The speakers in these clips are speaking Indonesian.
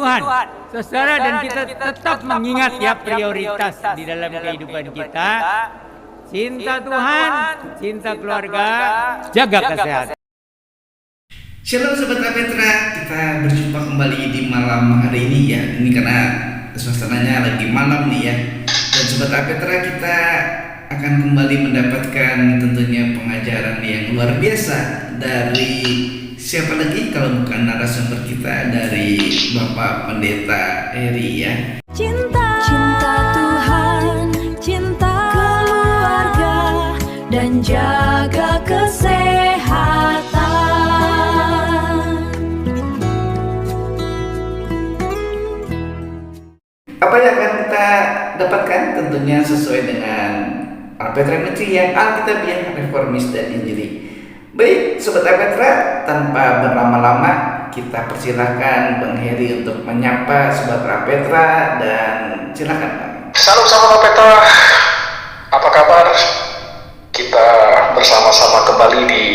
Tuhan, saudara, dan kita tetap mengingat ya prioritas di dalam kehidupan kita. Cinta Tuhan, cinta keluarga, jaga kesehatan. Shalom Sobat Rapetra, kita berjumpa kembali di malam hari ini ya. Ini karena suasananya lagi malam nih ya. Dan Sobat Rapetra, kita akan kembali mendapatkan tentunya pengajaran yang luar biasa dari siapa lagi kalau bukan narasumber kita, dari Bapak Pendeta Eri ya. Cinta Tuhan, cinta keluarga, dan jaga kesehatan. Apa yang akan kita dapatkan? Tentunya sesuai dengan Rapetra Ministry yang Alkitabiah, Reformis, dan Injili. Baik Sobat Rapetra, tanpa berlama-lama kita persilahkan Bang Heri untuk menyapa Sobat Rapetra, dan silakan Bang. Salam Sobat Rapetra, apa kabar? Kita bersama-sama kembali di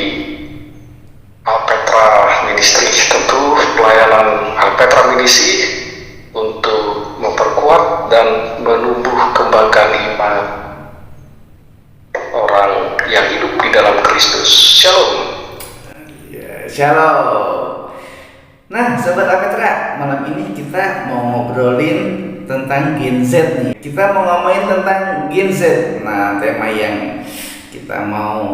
Alpetra Ministry, tentu pelayanan Alpetra Ministry untuk memperkuat dan menumbuh kembangkan iman orang yang hidup di dalam Kristus. Shalom. Ya, shalom. Nah, Sobat Rapetra, malam ini kita mau ngobrolin tentang Gen Z nih. Kita mau ngomongin tentang Gen Z. Nah, tema yang kita mau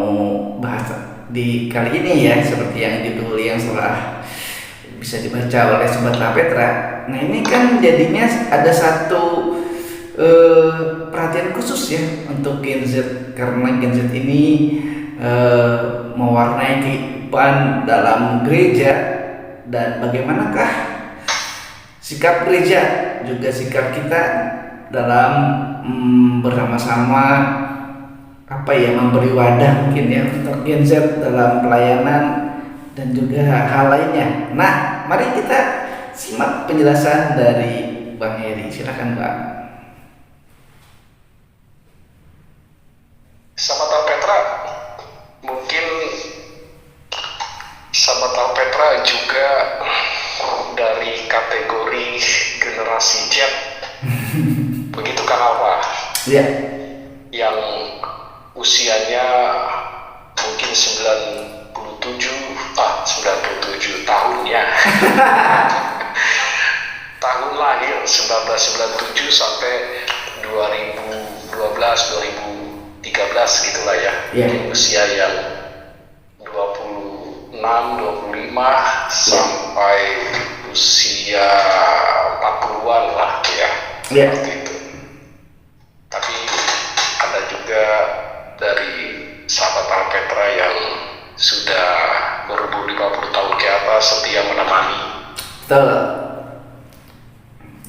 bahas di kali ini ya, seperti yang judul yang setelah bisa dibaca oleh Sobat Rapetra. Nah, ini kan jadinya ada satu perhatian khusus ya untuk Gen Z, karena Gen Z ini mewarnai kehidupan dalam gereja, dan bagaimanakah sikap gereja juga sikap kita dalam bersama-sama memberi wadah mungkin ya untuk Gen Z dalam pelayanan dan juga hal lainnya. Nah, mari kita simak penjelasan dari Bang Heri. Silakan Bang. Sahabat Alpetra, mungkin sahabat Alpetra juga dari kategori generasi Z. Begitu kan Alfa? Iya. Yang usianya mungkin 97 tahun ya. Tahun lahir 1997 sampai 2012 gitulah ya. Yeah. Usia yang 26, 25 sampai usia 40-an lah ya. Yeah. Seperti itu. Tapi ada juga dari sahabat Alpetra yang sudah berumur 50 tahun ke atas setia menemani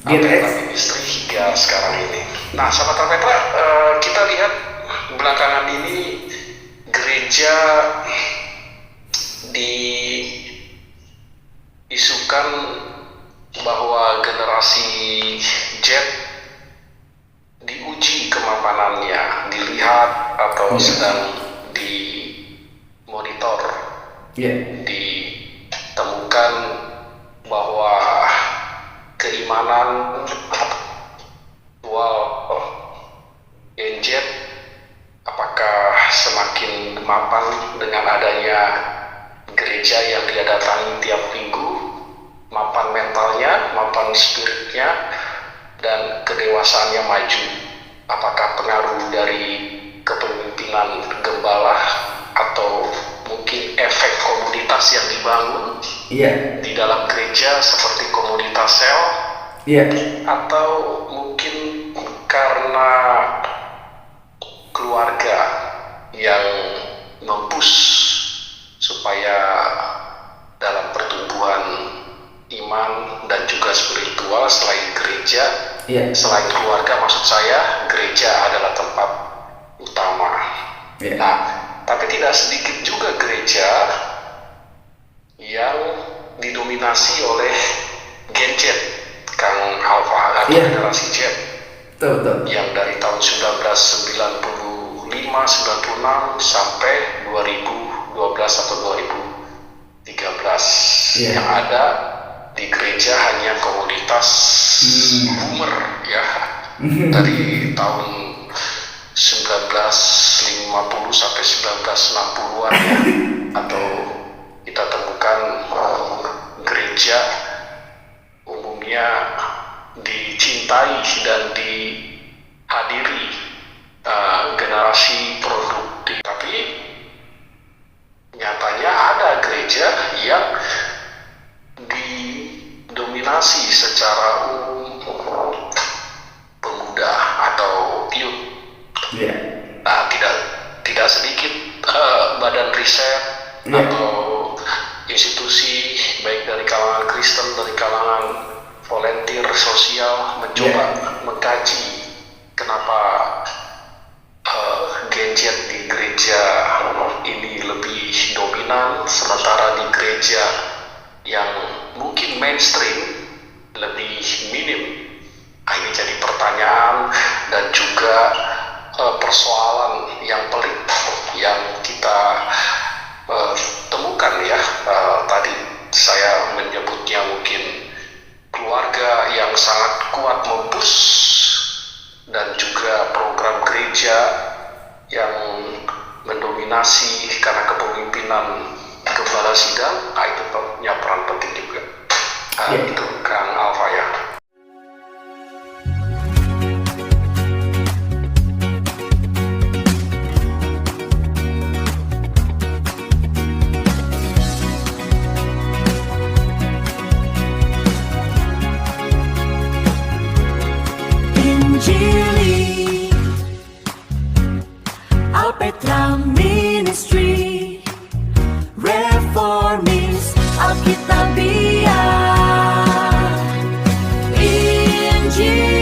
Alpetra Ministry hingga sekarang ini. Nah, sahabat Alpetra, kita lihat belakangan ini gereja diisukan bahwa generasi Z diuji kemapanannya, dilihat atau sedang dimonitor. Ditemukan bahwa keimanan Gen Z apakah semakin mapan dengan adanya gereja yang dia datangi tiap minggu, mapan mentalnya, mapan spiritnya, dan kedewasaannya maju. Apakah pengaruh dari kepemimpinan gembala atau mungkin efek komunitas yang dibangun di dalam gereja seperti komunitas sel, atau mungkin karena keluarga yang mempush supaya dalam pertumbuhan iman dan juga spiritual selain gereja, selain keluarga maksud saya, gereja adalah tempat utama. Nah, tapi tidak sedikit juga gereja yang didominasi oleh Gen Z, Kang Alfa, atau generasi Z. Betul. Yang dari tahun 1995, 96 sampai 2012 atau 2013 yang ada di gereja hanya komunitas boomer ya, dari tahun 1950 sampai 1960-an ya, atau kita temukan gereja umumnya dicintai dan dihadiri generasi produktif. Tapi nyatanya ada gereja yang didominasi secara umum pemuda atau youth. Nah, tidak sedikit badan riset atau institusi baik dari kalangan Kristen, dari kalangan volunteer sosial mencoba mengkaji kenapa Gen Z di gereja ini lebih dominan, sementara di gereja yang mungkin mainstream lebih minim. Nah, ini jadi pertanyaan dan juga persoalan yang pelik yang kita temukan ya. Tadi saya menyebutnya mungkin keluarga yang sangat kuat mempush, dan juga program gereja yang mendominasi karena kepemimpinan gembala sidang. Itu punya peran penting juga. Itu Kang Alfa ya. Injili Alpetra Ministry Reformis Alkitabiah Injili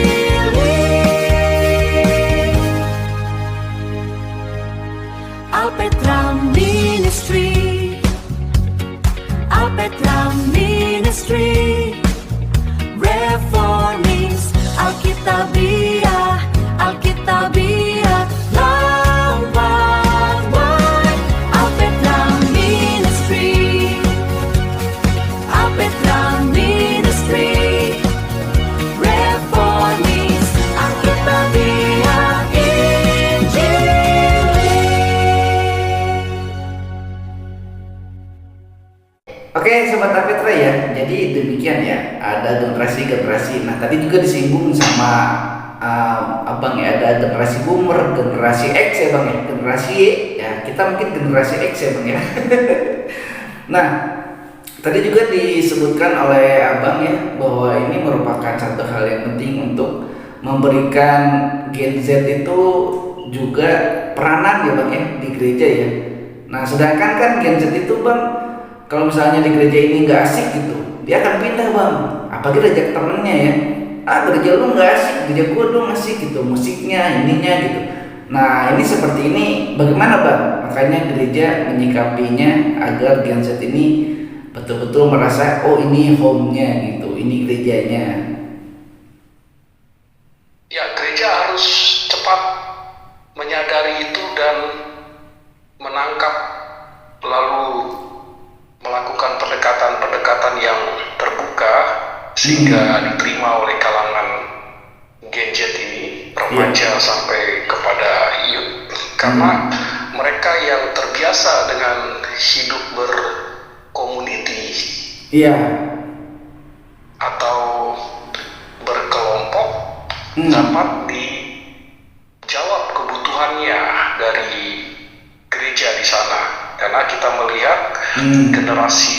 Alpetra Ministry Alpetra Ministry Reformis Alkitabiah Alkitabiah Lawan Alpetra Ministry Alpetra Ministry Reformis Alkitabiah Injili. Oke Sobat Alpetra ya, jadi demikian ya, ada generasi-generasi. Nah tadi juga disinggung sama abang ya, ada generasi boomer, generasi X ya bang ya, generasi Y ya, kita mungkin generasi X ya bang ya. Nah tadi juga disebutkan oleh abang ya, bahwa ini merupakan satu hal yang penting untuk memberikan Gen Z itu juga peranan ya bang ya di gereja ya. Nah sedangkan kan Gen Z itu bang, kalau misalnya di gereja ini nggak asik gitu, dia akan pindah bang, apalagi diajak temennya ya, gereja lu nggak asik, gereja gua dong asik gitu, musiknya, ininya gitu. Nah ini seperti ini, bagaimana bang? Makanya gereja menyikapinya agar Gen Z ini betul-betul merasa, oh ini home-nya gitu, ini gerejanya. Ya, gereja harus cepat menyadari itu dan menangkap, lalu melakukan pendekatan-pendekatan yang terbuka sehingga diterima oleh kalangan Gen Z ini, remaja sampai kepada youth, karena mereka yang terbiasa dengan hidup berkomuniti atau berkelompok dapat dijawab kebutuhannya dari gereja di sana. Karena kita melihat generasi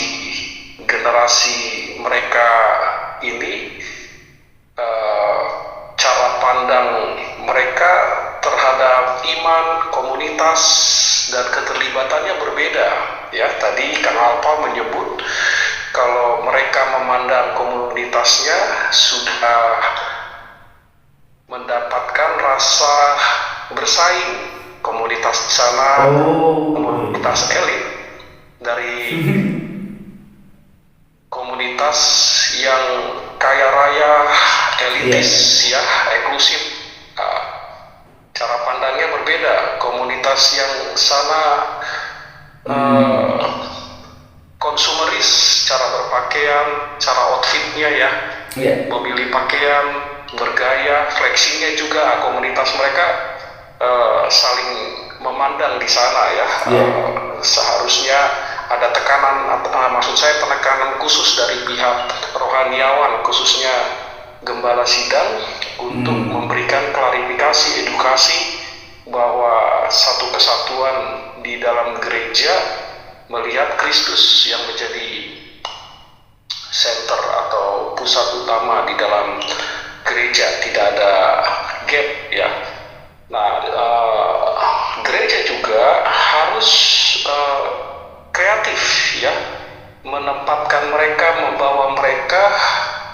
mereka ini, cara pandang mereka terhadap iman, komunitas, dan keterlibatannya berbeda. Ya, tadi Kang Alpa menyebut kalau mereka memandang komunitasnya sudah mendapatkan rasa bersaing. Komunitas di sana, komunitas elit, dari komunitas yang kaya raya, elitis, ya, eksklusif. Cara pandangnya berbeda. Komunitas yang sana konsumeris, cara berpakaian, cara outfitnya ya, Iya. memilih pakaian, bergaya, flexingnya juga, komunitas mereka saling memandang di sana ya. Iya. Seharusnya ada tekanan, maksud saya penekanan khusus dari pihak rohaniawan, khususnya gembala sidang, untuk memberikan klarifikasi, edukasi bahwa satu kesatuan di dalam gereja melihat Kristus yang menjadi center atau pusat utama di dalam gereja, tidak ada gap ya. Nah, gereja juga harus kreatif ya, menempatkan mereka, membawa mereka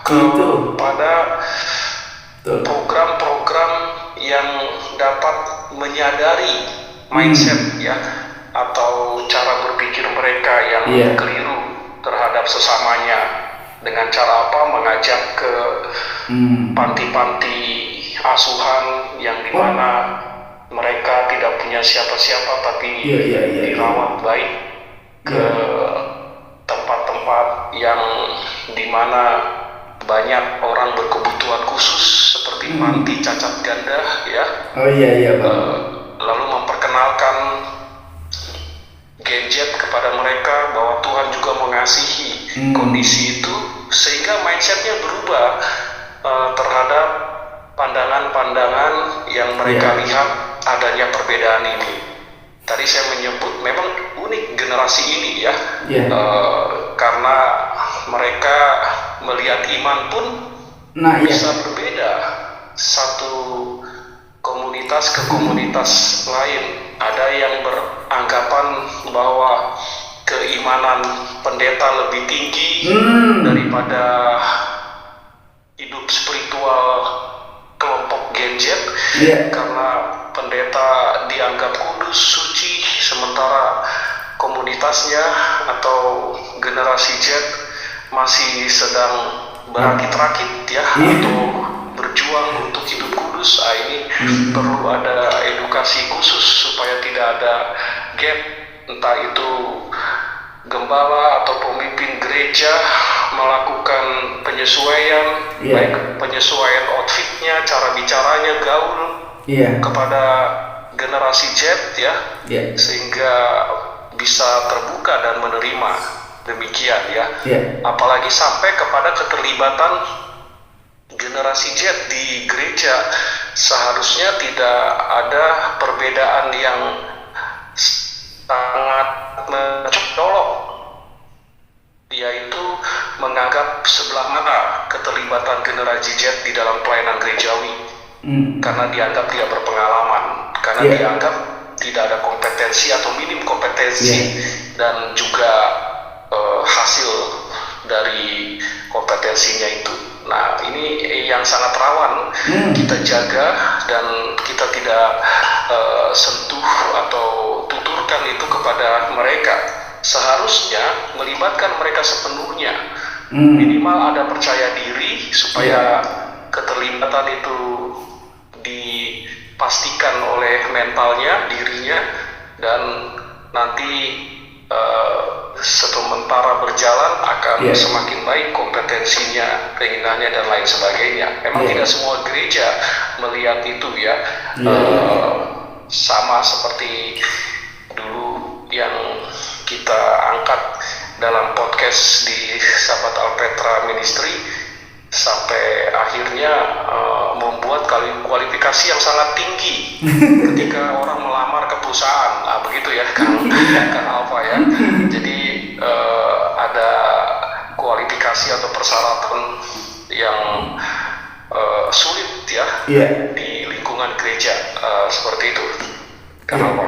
kepada program-program yang dapat menyadari mindset ya, atau cara berpikir mereka yang keliru terhadap sesamanya. Dengan cara apa? Mengajak ke panti-panti asuhan yang dimana mereka tidak punya siapa-siapa tapi dirawat baik, ke tempat-tempat yang dimana banyak orang berkebutuhan khusus seperti panti cacat ganda ya. Lalu memperkenalkan gadget kepada mereka bahwa Tuhan juga mengasihi kondisi itu, sehingga mindsetnya berubah terhadap pandangan-pandangan yang mereka lihat adanya perbedaan ini. Tadi saya menyebut memang unik generasi ini ya, karena mereka melihat iman pun bisa berbeda satu komunitas ke komunitas lain. Ada yang beranggapan bahwa keimanan pendeta lebih tinggi daripada hidup spiritual kelompok Gen Z, karena pendeta dianggap kudus, suci, sementara komunitasnya atau generasi Z masih sedang berakit-rakit ya, atau berjuang untuk hidup kudus. Ini perlu ada edukasi khusus supaya tidak ada gap, entah itu gembala atau pemimpin gereja melakukan penyesuaian, baik penyesuaian outfitnya, cara bicaranya, gaul kepada generasi Z ya, sehingga bisa terbuka dan menerima demikian ya. Apalagi sampai kepada keterlibatan generasi Z di gereja. Seharusnya tidak ada perbedaan yang sangat mencolok, yaitu menganggap sebelah mana keterlibatan generasi Z di dalam pelayanan gerejawi, karena dianggap tidak berpengalaman, karena dianggap tidak ada kompetensi atau minim kompetensi, dan juga hasil dari kompetensinya itu. Nah, ini yang sangat rawan kita jaga, dan kita tidak sentuh atau tuturkan itu kepada mereka. Seharusnya melibatkan mereka sepenuhnya, minimal ada percaya diri supaya keterlibatan itu dipastikan oleh mentalnya, dirinya, dan nanti sementara berjalan akan semakin baik kompetensinya, keinginannya, dan lain sebagainya. Memang tidak semua gereja melihat itu ya. Sama seperti dulu yang kita angkat dalam podcast di Sahabat Alpetra Ministry, sampai akhirnya membuat kualifikasi yang sangat tinggi ketika orang melamar ke perusahaan. Begitu ya kan Alfa ya. Jadi ada kualifikasi atau persyaratan yang sulit ya di lingkungan gereja, seperti itu kan Alfa.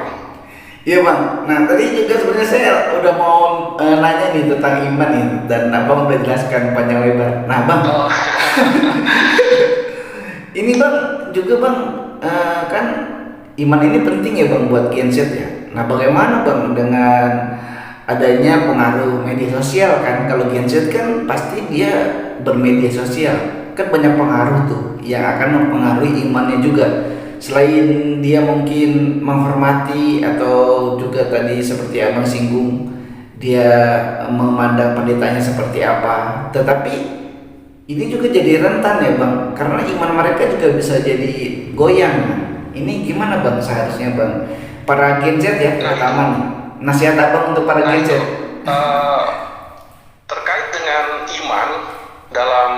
Iya Bang, nah tadi juga sebenarnya saya udah mau nanya nih tentang iman nih, dan Abang udah jelaskan panjang lebar. Nah Bang, ini Bang juga Bang, kan iman ini penting ya Bang buat Gen Z ya. Nah bagaimana Bang dengan adanya pengaruh media sosial kan? Kalau Gen Z kan pasti dia bermedia sosial, kan banyak pengaruh tuh yang akan mempengaruhi imannya juga. Selain dia mungkin menghormati atau juga tadi seperti Abang singgung, dia memandang pendetanya seperti apa. Tetapi ini juga jadi rentan ya Bang, karena iman mereka juga bisa jadi goyang. Ini gimana Bang seharusnya Bang? Para Gen Z ya terutama nih. Nasihat Abang untuk para Gen Z. Terkait dengan iman dalam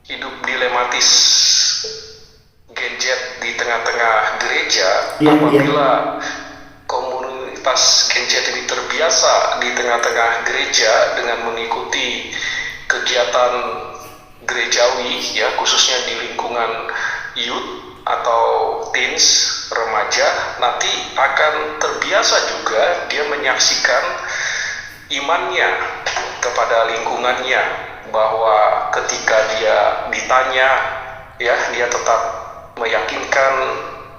hidup dilematis Gen Z di tengah-tengah gereja, apabila komunitas Gen Z ini terbiasa di tengah-tengah gereja dengan mengikuti kegiatan gerejawi ya, khususnya di lingkungan youth atau teens, remaja, nanti akan terbiasa juga dia menyaksikan imannya kepada lingkungannya, bahwa ketika dia ditanya ya, dia tetap meyakinkan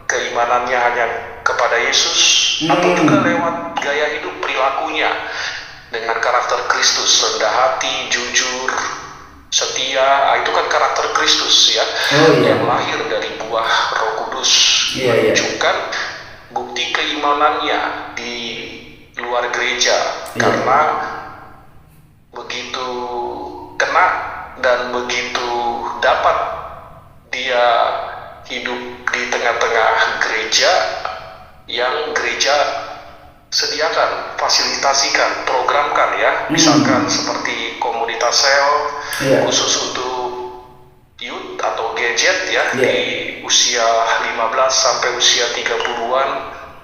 keimanannya hanya kepada Yesus, atau juga lewat gaya hidup perilakunya dengan karakter Kristus, rendah hati, jujur, setia. Itu kan karakter Kristus ya, yang lahir dari buah Roh Kudus, menunjukkan bukti keimanannya di luar gereja, karena begitu kena dan begitu dapat dia hidup di tengah-tengah gereja yang gereja sediakan, fasilitasikan, programkan ya, misalkan seperti komunitas sel khusus untuk youth atau Gen Z ya, di usia 15 sampai usia 30-an.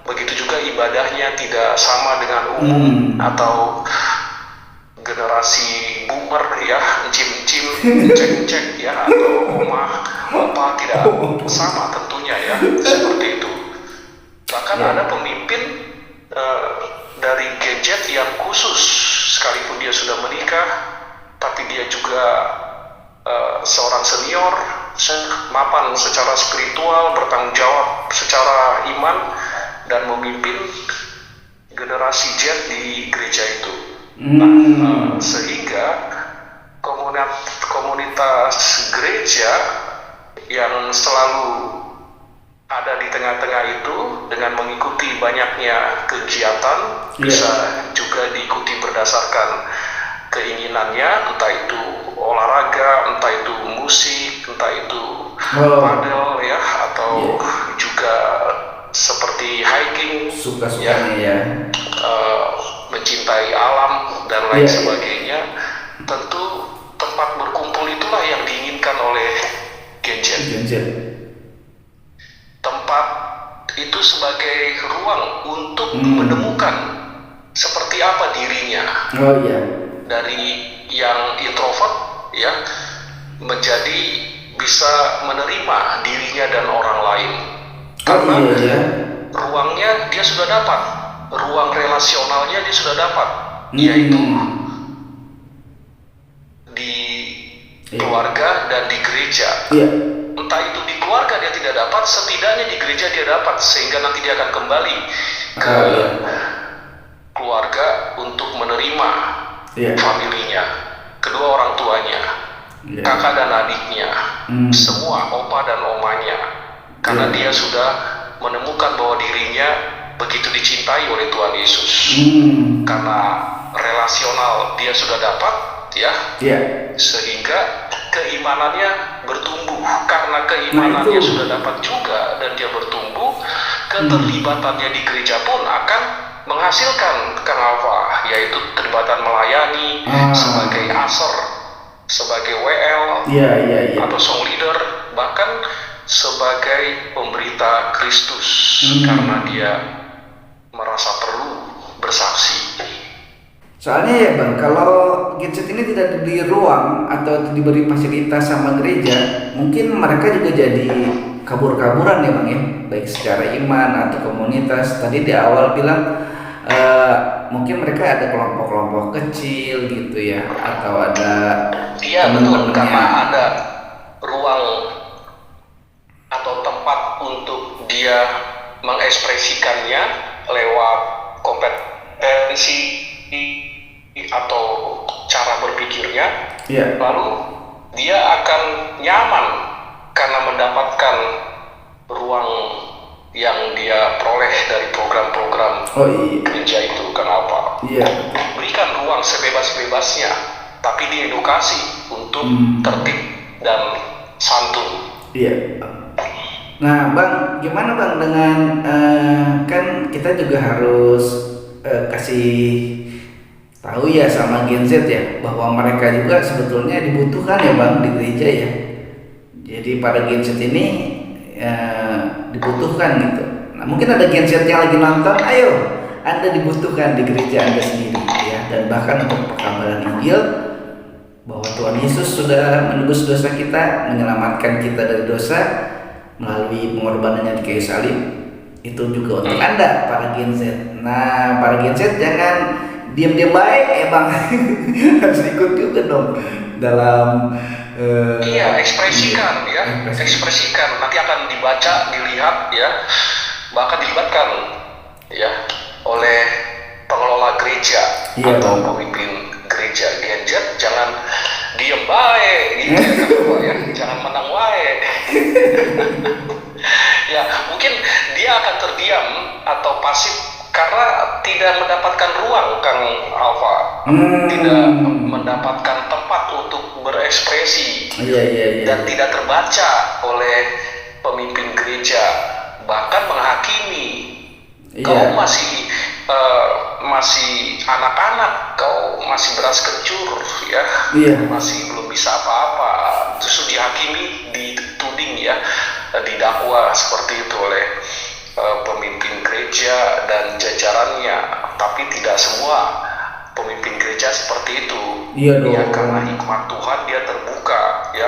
Begitu juga ibadahnya tidak sama dengan umum atau generasi boomer ya, encim-encim, cek-cek ya, atau opa tidak sama tentunya ya, seperti itu. Bahkan ada pemimpin dari Gen Z yang khusus, sekalipun dia sudah menikah, tapi dia juga seorang senior, mapan secara spiritual, bertanggung jawab secara iman, dan memimpin generasi Z di gereja itu. Sehingga komunitas gereja yang selalu ada di tengah-tengah itu dengan mengikuti banyaknya kegiatan, bisa juga diikuti berdasarkan keinginannya, entah itu olahraga, entah itu musik, entah itu padel ya, atau juga seperti hiking, mencintai alam dan lain sebagainya. Tentu tempat berkumpul itulah yang diinginkan oleh Gen Z. Tempat itu sebagai ruang untuk menemukan seperti apa dirinya. Dari yang introvert ya, menjadi bisa menerima dirinya dan orang lain. Karena ruangnya dia sudah dapat, ruang relasionalnya dia sudah dapat, yaitu di keluarga dan di gereja. Entah itu di keluarga dia tidak dapat, setidaknya di gereja dia dapat, sehingga nanti dia akan kembali ke keluarga untuk menerima familinya, kedua orang tuanya, kakak dan adiknya, semua opa dan omanya, karena dia sudah menemukan bahwa dirinya begitu dicintai oleh Tuhan Yesus. Karena relasional dia sudah dapat ya, sehingga keimanannya bertumbuh. Karena keimanannya sudah dapat juga dan dia bertumbuh, keterlibatannya di gereja pun akan menghasilkan kenapa, yaitu keterlibatan melayani sebagai aser, sebagai WL atau song leader, bahkan sebagai pemberita Kristus, karena dia merasa perlu bersaksi. Soalnya ya Bang, kalau Gen Z ini tidak diberi ruang atau diberi fasilitas sama gereja, mungkin mereka juga jadi kabur-kaburan ya Bang ya, baik secara iman atau komunitas. Tadi di awal bilang mungkin mereka ada kelompok-kelompok kecil gitu ya, atau ada betul, karena ada ruang atau tempat untuk dia mengekspresikannya lewat kompetensi atau cara berpikirnya, lalu dia akan nyaman karena mendapatkan ruang yang dia peroleh dari program-program Oh iya. gereja itu. Kenapa? Iya. Berikan ruang sebebas-bebasnya, tapi diedukasi untuk tertib dan santun. Iya. Nah, Bang, gimana Bang dengan kan kita juga harus kasih tahu ya sama Gen Z ya bahwa mereka juga sebetulnya dibutuhkan ya Bang di gereja ya. Jadi para Gen Z ini dibutuhkan gitu. Nah, mungkin ada Gen Z yang lagi nonton, ayo Anda dibutuhkan di gereja Anda sendiri ya, dan bahkan untuk pekabaran Injil bahwa Tuhan Yesus sudah menebus dosa kita, menyelamatkan kita dari dosa melalui pengorbanannya di kayu salib. Itu juga untuk Anda para Gen Z. Nah, para Gen Z jangan diam-diam baik ya Bang. Harus ikut juga dong dalam Iya, ekspresikan ya, ekspresikan. Nanti akan dibaca, dilihat ya, bahkan dilibatkan ya oleh pengelola gereja atau pemimpin gereja. Gen Z jangan diem baik gitu ya, jangan menang baik. Ya, mungkin dia akan terdiam atau pasif karena tidak mendapatkan ruang, Kang Alfa, tidak mendapatkan tempat untuk berekspresi, dan tidak terbaca oleh pemimpin gereja, bahkan menghakimi. Kau masih anak-anak, kau masih beras kencur, ya, masih belum bisa apa-apa, justru dihakimi, dituding ya, didakwa seperti itu oleh pemimpin gereja dan jajarannya. Tapi tidak semua pemimpin gereja seperti itu. Ya, karena hikmat Tuhan dia terbuka ya,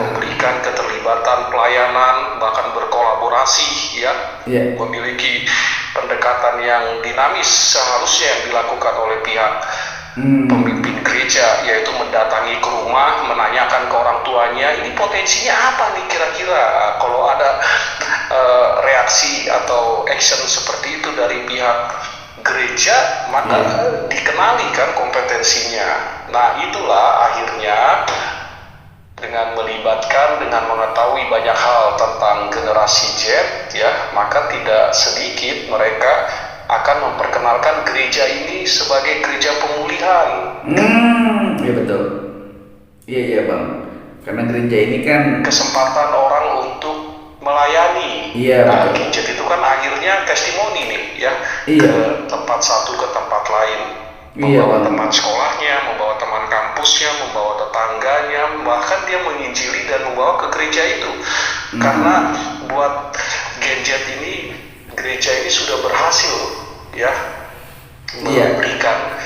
memberikan keterlibatan pelayanan, bahkan berkolaborasi ya, memiliki pendekatan yang dinamis seharusnya yang dilakukan oleh pihak pemimpin gereja, yaitu mendatangi ke rumah, menanyakan ke orang tuanya, ini potensinya apa nih kira-kira. Kalau ada reaksi atau action seperti itu dari pihak gereja, maka dikenali kan kompetensinya. Nah, itulah akhirnya dengan melibatkan, dengan mengetahui banyak hal tentang generasi Z ya, maka tidak sedikit mereka akan memperkenalkan gereja ini sebagai gereja pemulihan. Iya betul. Iya Bang. Karena gereja ini kan kesempatan orang untuk melayani. Nah, Gen Z itu kan akhirnya testimoni nih ya, ke tempat satu ke tempat lain, membawa teman sekolahnya, membawa teman kampusnya, membawa tetangganya, bahkan dia menginjili dan membawa ke gereja itu. Karena buat Gen Z ini, gereja ini sudah berhasil ya memberikan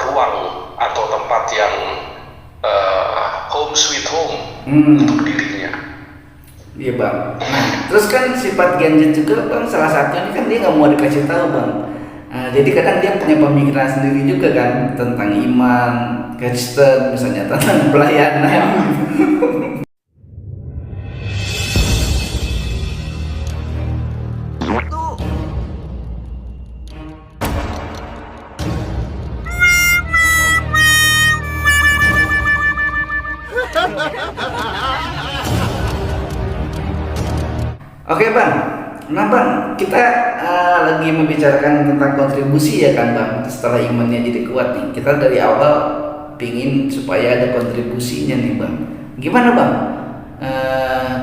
ruang atau tempat yang home sweet home untuk dirinya. Iya Bang. Nah, terus kan sifat Gen Z juga Bang, salah satunya kan dia nggak mau dikasih tahu Bang. Jadi kadang dia punya pemikiran sendiri juga kan tentang iman, Kristen, misalnya tentang pelayanan. Oke Bang, nah Bang, kita lagi membicarakan tentang kontribusi ya kan Bang. Setelah imannya jadi kuat nih, kita dari awal pingin supaya ada kontribusinya nih Bang. Gimana Bang?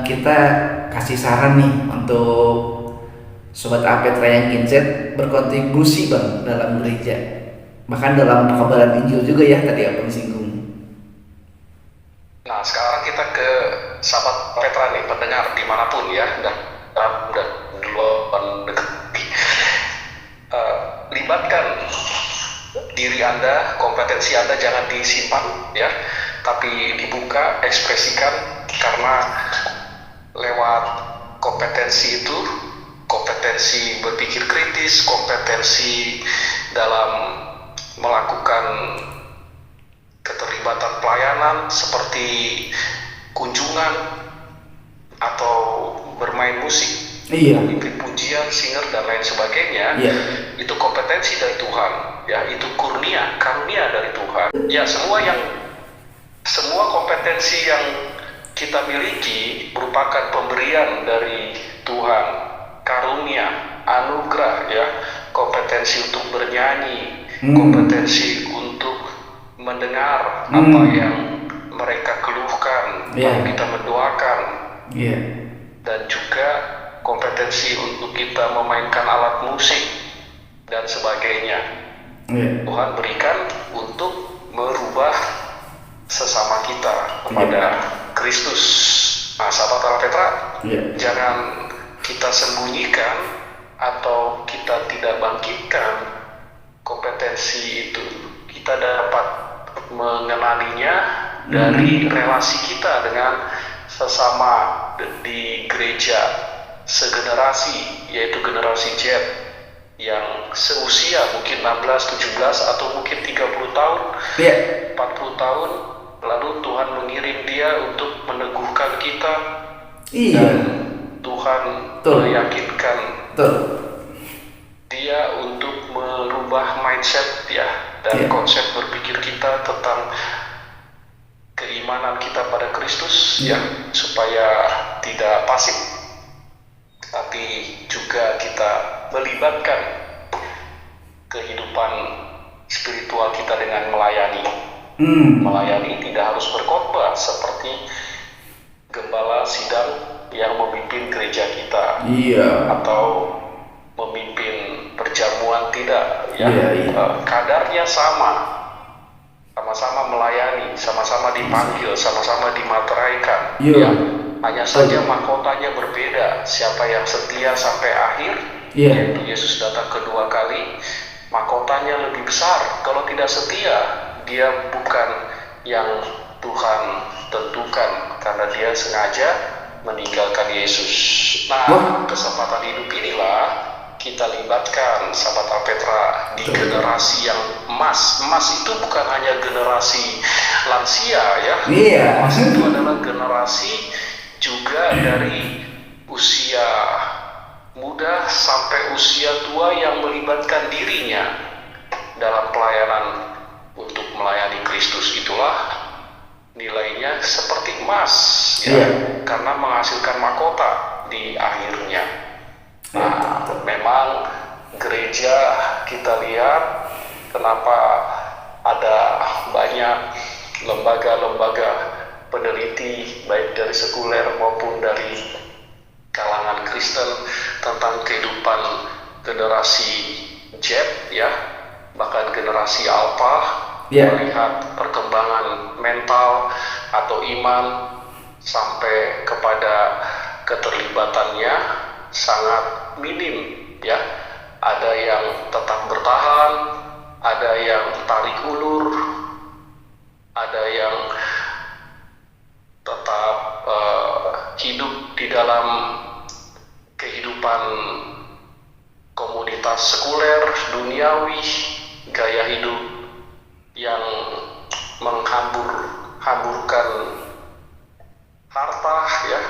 Kita kasih saran nih untuk Sobat Apetra yang Gen Z berkontribusi Bang dalam gereja, bahkan dalam pekabaran Injil juga ya, tadi Abang singgung. Nah, sekarang kita ke sahabat Petra nih, pendengar dimanapun ya, dan di luar negeri, libatkan diri Anda, kompetensi Anda jangan disimpan ya, tapi dibuka, ekspresikan, karena lewat kompetensi itu, kompetensi berpikir kritis, kompetensi dalam melakukan keterlibatan pelayanan seperti kunjungan atau bermain musik, memimpin pujian, singer dan lain sebagainya, itu kompetensi dari Tuhan, ya, itu karunia dari Tuhan. Ya, semua kompetensi yang kita miliki merupakan pemberian dari Tuhan. kompetensi untuk bernyanyi, Hmm. kompetensi untuk mendengar Hmm. apa yang mereka keluhkan, Iya. lalu kita mendoakan, Iya. dan juga kompetensi untuk kita memainkan alat musik dan sebagainya. Iya. Tuhan berikan untuk merubah sesama kita kepada Kristus. Nah, sahabat Alpetra, Iya. jangan kita sembunyikan atau kita tidak bangkitkan kompetensi itu. Kita dapat mengenalinya dari relasi kita dengan sesama di gereja segenerasi, yaitu generasi Z yang seusia mungkin 16, 17 atau mungkin 30 tahun, Iya. 40 tahun, lalu Tuhan mengirim dia untuk meneguhkan kita. Iya. Dan Tuhan Betul. meyakinkan Betul. dia untuk merubah mindset ya dan Iya. konsep berpikir kita tentang keimanan kita pada Kristus Iya. ya, supaya tidak pasif tapi juga kita melibatkan kehidupan spiritual kita dengan melayani. Hmm. Melayani tidak harus berkhotbah seperti gembala sidang yang memimpin gereja kita Iya. atau memimpin perjamuan, tidak ya. Iya, iya. Kadarnya sama-sama melayani, sama-sama dipanggil, sama-sama dimateraikan. Iya. Ya. Hanya saja mahkotanya berbeda. Siapa yang setia sampai akhir, Iya. yaitu Yesus datang kedua kali, mahkotanya lebih besar. Kalau tidak setia, dia bukan yang Tuhan tentukan karena dia sengaja meninggalkan Yesus. Nah, Wah. kesempatan hidup inilah kita libatkan sahabat Alpetra di generasi yang emas. Emas itu bukan hanya generasi lansia ya. Iya. Emas itu adalah generasi juga dari usia muda sampai usia tua yang melibatkan dirinya dalam pelayanan untuk melayani Kristus. Itulah nilainya seperti emas ya, Iya. karena menghasilkan mahkota di akhirnya. Nah, memang gereja kita lihat kenapa ada banyak lembaga-lembaga peneliti baik dari sekuler maupun dari kalangan Kristen tentang kehidupan generasi Z ya, bahkan generasi Alpha, Iya. melihat perkembangan mental atau iman sampai kepada keterlibatannya sangat minim ya. Ada yang tetap bertahan, ada yang tarik ulur, ada yang tetap hidup di dalam kehidupan komunitas sekuler, duniawi, gaya hidup yang menghamburkan harta ya,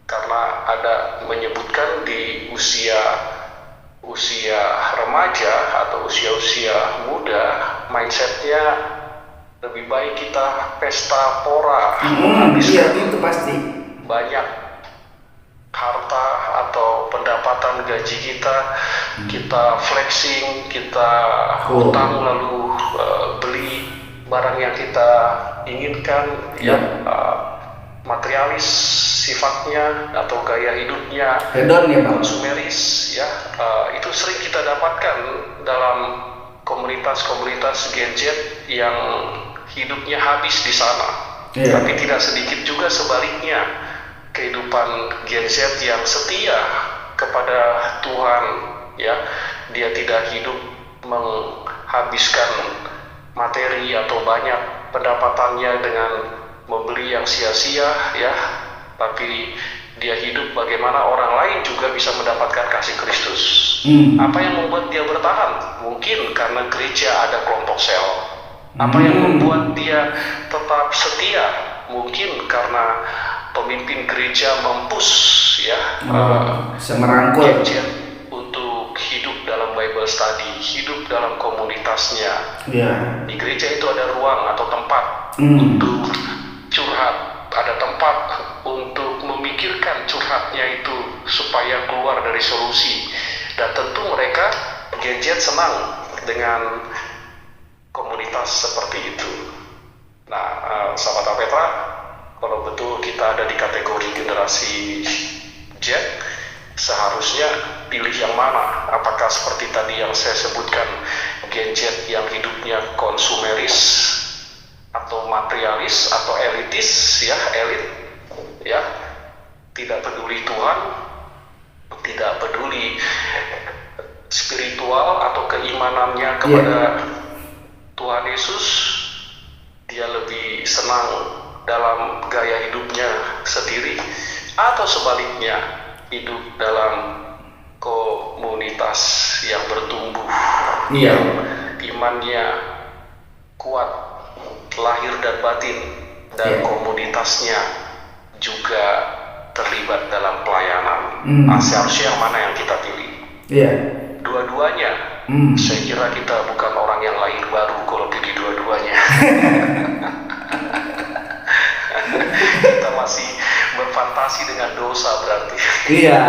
karena ada menyebutkan di usia remaja atau usia muda mindsetnya lebih baik kita pesta pora, Iya, itu pasti. banyak harta atau pendapatan gaji kita, kita flexing, kita hutang lalu beli barang yang kita inginkan ya, materialis sifatnya atau gaya hidupnya, Hedon ya, Bang. konsumeris ya. Itu sering kita dapatkan dalam komunitas-komunitas Gen Z yang hidupnya habis di sana. Iya. Tapi tidak sedikit juga sebaliknya, kehidupan Gen Z yang setia kepada Tuhan ya, dia tidak hidup menghabiskan materi atau banyak pendapatannya dengan membeli yang sia-sia ya, tapi dia hidup bagaimana orang lain juga bisa mendapatkan kasih Kristus. Apa yang membuat dia bertahan? Mungkin karena gereja ada kelompok sel. Apa yang membuat dia tetap setia? Mungkin karena pemimpin gereja mempus ya, Bisa merangkul. Gen Z untuk hidup dalam Bible study, hidup dalam komunitasnya. Iya. Di gereja itu ada ruang atau tempat untuk curhat, ada tempat untuk memikirkan curhatnya itu supaya keluar dari solusi. Dan tentu mereka gadget senang dengan komunitas seperti itu. Nah, sahabat Apetra, kalau betul kita ada di kategori generasi Z, seharusnya pilih yang mana? Apakah seperti tadi yang saya sebutkan, gadget yang hidupnya konsumeris atau materialis atau elitis, ya, elit, ya, tidak peduli Tuhan, tidak peduli spiritual atau keimanannya kepada Tuhan Yesus, dia lebih senang dalam gaya hidupnya sendiri, atau sebaliknya hidup dalam komunitas yang bertumbuh, yang imannya kuat, lahir dan batin, dan komunitasnya juga terlibat dalam pelayanan. Seharusnya yang mana yang kita pilih? Dua-duanya. Saya kira kita bukan orang yang lahir baru kalau pilih dua-duanya. Kita masih berfantasi dengan dosa berarti. Iya.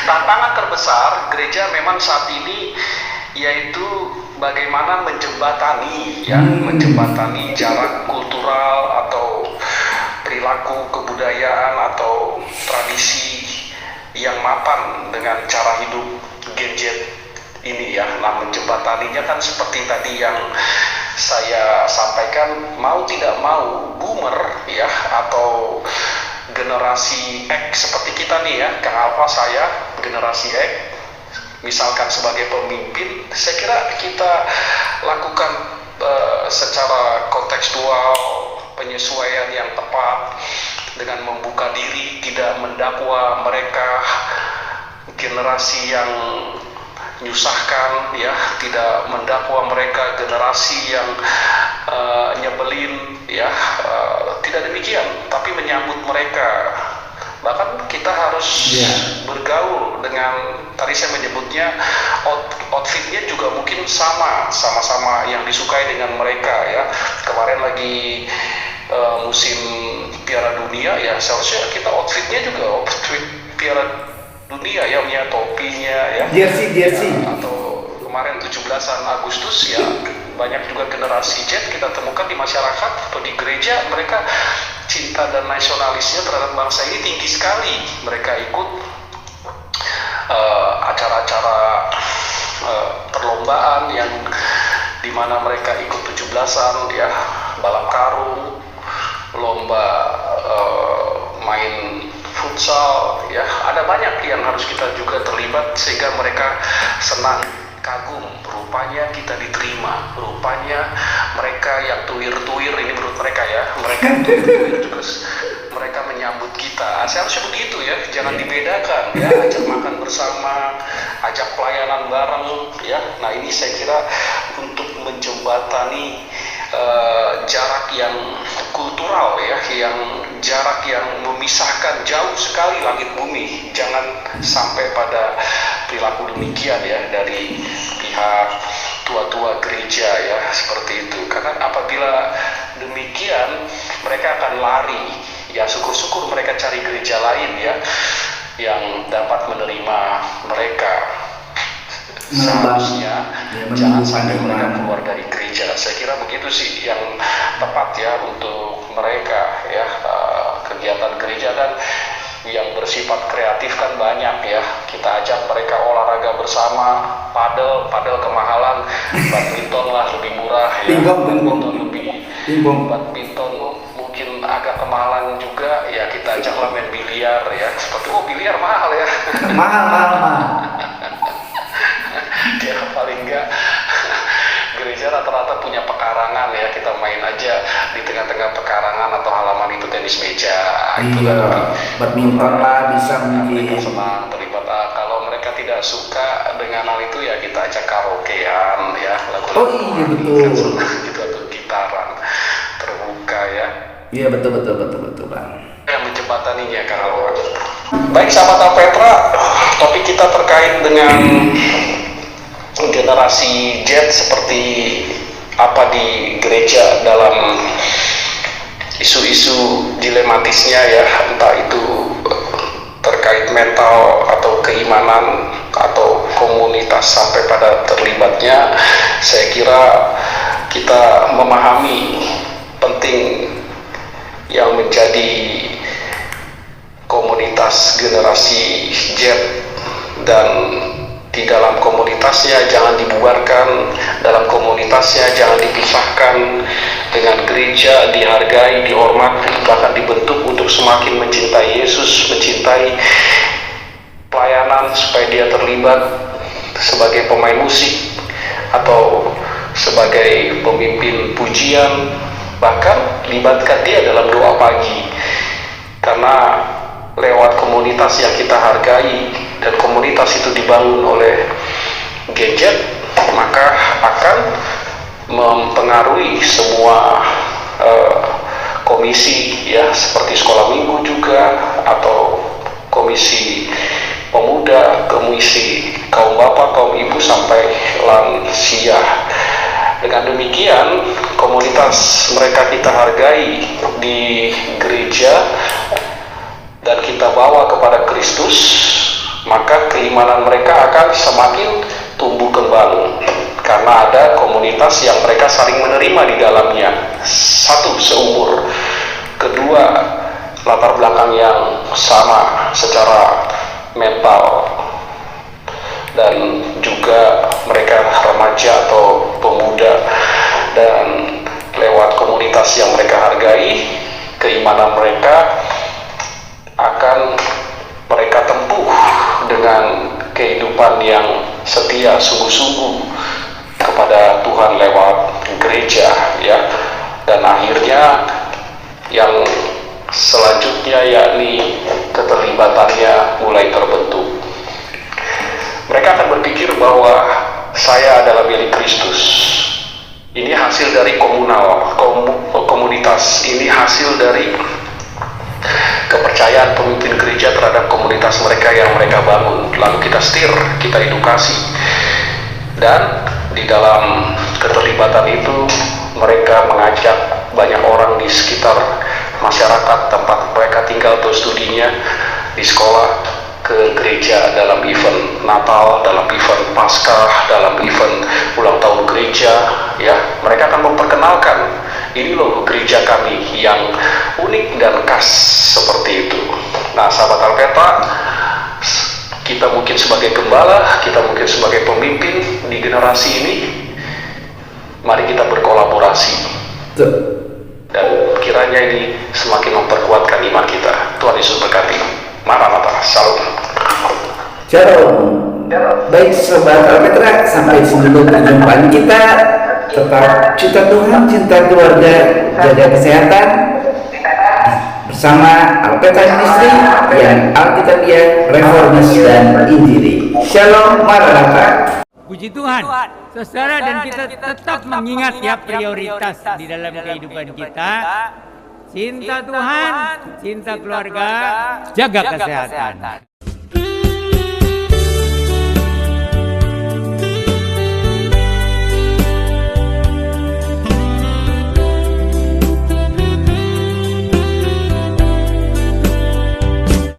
Tantangan terbesar gereja memang saat ini yaitu bagaimana menjembatani, ya, menjembatani jarak kultural atau perilaku kebudayaan atau tradisi yang mapan dengan cara hidup gadget ini, ya. Nah, menjembataninya kan seperti tadi yang saya sampaikan, mau tidak mau boomer, ya, atau generasi X seperti kita nih, ya, Kang Alfa, saya generasi X, misalkan sebagai pemimpin, saya kira kita lakukan secara kontekstual penyesuaian yang tepat dengan membuka diri, tidak mendakwa mereka generasi yang menyusahkan, ya, tidak mendakwa mereka generasi yang nyebelin, ya, tidak demikian, tapi menyambut mereka. Bahkan kita harus bergaul dengan, tadi saya menyebutnya outfitnya juga mungkin sama-sama yang disukai dengan mereka, ya. Kemarin lagi musim Piala Dunia, ya, seharusnya kita outfitnya juga outfit Piala Dunia, ya, punya topinya, ya, jersey. Atau kemarin 17-an Agustus, ya, banyak juga generasi Z kita temukan di masyarakat atau di gereja, mereka cinta dan nasionalisnya terhadap bangsa ini tinggi sekali. Mereka ikut acara-acara perlombaan yang dimana mereka ikut 17-an, ya, balap karung, lomba main futsal, ya, ada banyak yang harus kita juga terlibat sehingga mereka senang, kagum, rupanya kita diterima, rupanya mereka yang tuir-tuir ini menurut mereka, ya, mereka tuir-tuir juga mereka menyambut kita. Seharusnya begitu, ya, jangan dibedakan, ya, ajak makan bersama, ajak pelayanan bareng, ya. Nah, ini saya kira untuk menjembatani jarak yang kultural, ya, yang jarak yang memisahkan jauh sekali langit bumi. Jangan sampai pada perilaku demikian, ya, dari pihak tua-tua gereja, ya, seperti itu. Karena apabila demikian mereka akan lari, ya, syukur-syukur mereka cari gereja lain, ya, yang dapat menerima mereka. Seharusnya jangan sampai mereka keluar dari gereja. Saya kira begitu sih yang tepat, ya, untuk mereka, ya, kegiatan gereja. Dan yang bersifat kreatif kan banyak, ya, kita ajak mereka olahraga bersama, padel kemahalan, badminton lah lebih murah, ya, badminton mungkin agak kemahalan juga, ya, kita ajaklah main biliar, ya, seperti biliar mahal, ya. mahal. Ya, paling enggak gereja rata-rata punya pekarangan, ya, kita main aja di tengah-tengah pekarangan atau halaman itu tenis meja, itu kan badminton lah bisa mungkin. senang terlibat. Kalau nggak suka dengan hal itu ya kita ajak karaokean ya, lagu-lagu Oh iya, betul. gitu atau gitaran terbuka ya. Iya, betul Bang. Yang menjembataninya karena orang. Baik sahabat Petra, topik kita terkait dengan generasi Z seperti apa di gereja dalam isu-isu dilematisnya ya, entah itu terkait mental atau keimanan atau komunitas sampai pada terlibatnya. Saya kira kita memahami penting yang menjadi komunitas generasi Z, dan di dalam komunitasnya jangan dibubarkan, dalam komunitasnya jangan dipisahkan, dengan gereja dihargai, dihormati, bahkan dibentuk untuk semakin mencintai Yesus, mencintai pelayanan supaya dia terlibat sebagai pemain musik atau sebagai pemimpin pujian, bahkan libatkan dia dalam doa pagi. Karena lewat komunitas yang kita hargai dan komunitas itu dibangun oleh gadget, maka akan mempengaruhi semua komisi ya, seperti sekolah minggu juga, atau komisi pemuda, komisi kaum bapak, kaum ibu sampai lansia. Dengan demikian komunitas mereka kita hargai di gereja dan kita bawa kepada Kristus, maka keimanan mereka akan semakin tumbuh kembang karena ada komunitas yang mereka saling menerima di dalamnya. Satu, seumur; kedua, latar belakang yang sama secara mental, dan juga mereka remaja atau pemuda, dan lewat komunitas yang mereka hargai, keimanan mereka akan mereka tempuh dengan kehidupan yang setia, sungguh-sungguh kepada Tuhan lewat gereja ya. Dan akhirnya yang selanjutnya yakni keterlibatannya mulai terbentuk. Mereka akan berpikir bahwa saya adalah milik Kristus. Ini hasil dari komunitas. Ini hasil dari kepercayaan pemimpin gereja terhadap komunitas mereka yang mereka bangun. Lalu kita setir, kita edukasi, dan di dalam keterlibatan itu mereka mengajak banyak orang di sekitar masyarakat tempat mereka tinggal atau studinya, di sekolah, ke gereja dalam event Natal, dalam event Paskah, dalam event ulang tahun gereja ya. Mereka akan memperkenalkan, ini loh gereja kami yang unik dan khas seperti itu. Nah sahabat Alpeta, kita mungkin sebagai gembala, kita mungkin sebagai pemimpin di generasi ini, mari kita berkolaborasi dan kiranya ini semakin memperkuatkan iman kita. Tuhan Yesus berkati. Maranatha, salam. Shalom. Baik Sobat Alpetra, sampai sini dulu perjumpaan kita. Tetap cinta Tuhan, cinta keluarga, jaga kesehatan bersama Alpetra Ministry yang Alkitabiah, Reformis dan Injili. Shalom, Maranatha. Puji Tuhan, saudara, dan kita tetap mengingat ya prioritas di dalam kehidupan kita. Cinta Tuhan, cinta keluarga, jaga kesehatan.